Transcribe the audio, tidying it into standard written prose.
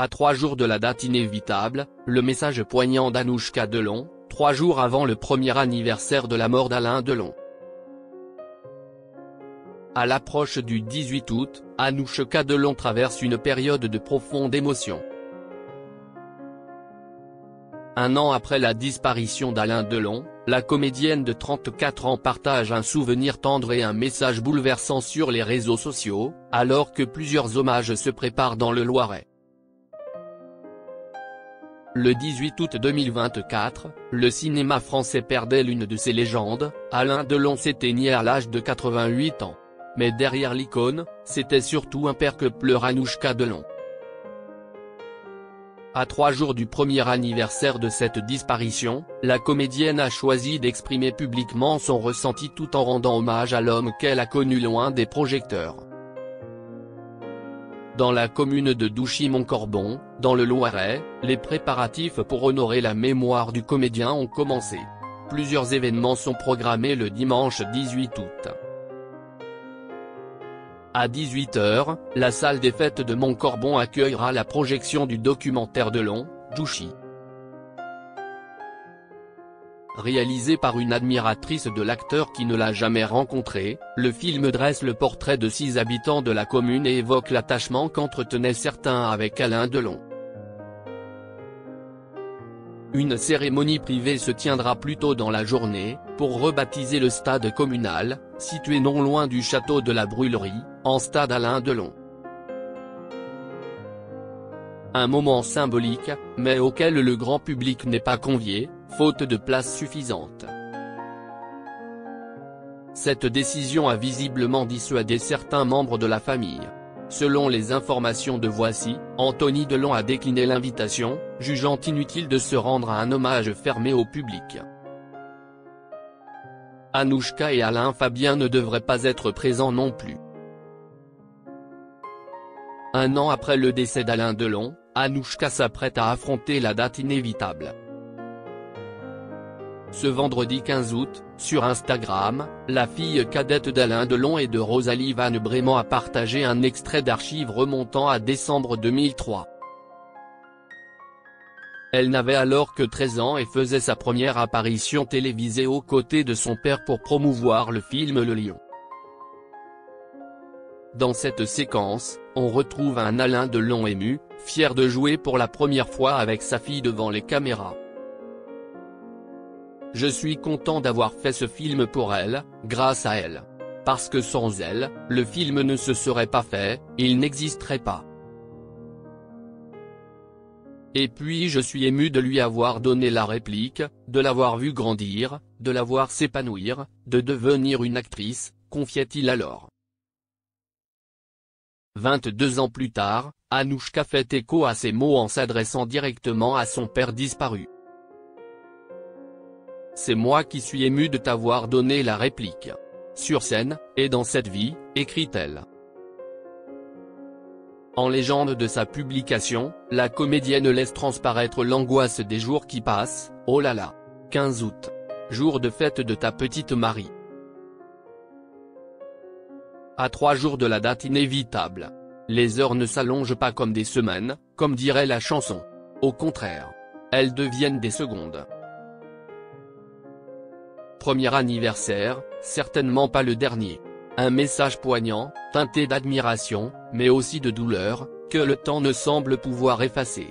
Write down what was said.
À 3 jours de la date inévitable, le message poignant d'Anouchka Delon, 3 jours avant le premier anniversaire de la mort d'Alain Delon. À l'approche du 18 août, Anouchka Delon traverse une période de profonde émotion. Un an après la disparition d'Alain Delon, la comédienne de 34 ans partage un souvenir tendre et un message bouleversant sur les réseaux sociaux, alors que plusieurs hommages se préparent dans le Loiret. Le 18 août 2024, le cinéma français perdait l'une de ses légendes, Alain Delon s'éteignait à l'âge de 88 ans. Mais derrière l'icône, c'était surtout un père que pleure Anouchka Delon. À 3 jours du premier anniversaire de cette disparition, la comédienne a choisi d'exprimer publiquement son ressenti tout en rendant hommage à l'homme qu'elle a connu loin des projecteurs. Dans la commune de Douchy-Montcorbon, dans le Loiret, les préparatifs pour honorer la mémoire du comédien ont commencé. Plusieurs événements sont programmés le dimanche 18 août. À 18 h, la salle des fêtes de Montcorbon accueillera la projection du documentaire Delon, Douchy. Réalisé par une admiratrice de l'acteur qui ne l'a jamais rencontré, le film dresse le portrait de 6 habitants de la commune et évoque l'attachement qu'entretenaient certains avec Alain Delon. Une cérémonie privée se tiendra plus tôt dans la journée, pour rebaptiser le stade communal, situé non loin du château de la Brûlerie, en stade Alain Delon. Un moment symbolique, mais auquel le grand public n'est pas convié, faute de place suffisante. Cette décision a visiblement dissuadé certains membres de la famille. Selon les informations de Voici, Anthony Delon a décliné l'invitation, jugeant inutile de se rendre à un hommage fermé au public. Anouchka et Alain Fabien ne devraient pas être présents non plus. Un an après le décès d'Alain Delon, Anouchka s'apprête à affronter la date inévitable. Ce vendredi 15 août, sur Instagram, la fille cadette d'Alain Delon et de Rosalie Van Bremen a partagé un extrait d'archives remontant à décembre 2003. Elle n'avait alors que 13 ans et faisait sa première apparition télévisée aux côtés de son père pour promouvoir le film Le Lion. Dans cette séquence, on retrouve un Alain Delon ému, fier de jouer pour la première fois avec sa fille devant les caméras. Je suis content d'avoir fait ce film pour elle, grâce à elle. Parce que sans elle, le film ne se serait pas fait, il n'existerait pas. Et puis je suis ému de lui avoir donné la réplique, de l'avoir vu grandir, de la voir s'épanouir, de devenir une actrice, confiait-il alors. 22 ans plus tard, Anouchka fait écho à ces mots en s'adressant directement à son père disparu. C'est moi qui suis ému de t'avoir donné la réplique. Sur scène, et dans cette vie, écrit-elle. En légende de sa publication, la comédienne laisse transparaître l'angoisse des jours qui passent, oh là là. 15 août. Jour de fête de ta petite Marie. À 3 jours de la date inévitable. Les heures ne s'allongent pas comme des semaines, comme dirait la chanson. Au contraire. Elles deviennent des secondes. Premier anniversaire, certainement pas le dernier. Un message poignant, teinté d'admiration, mais aussi de douleur, que le temps ne semble pouvoir effacer.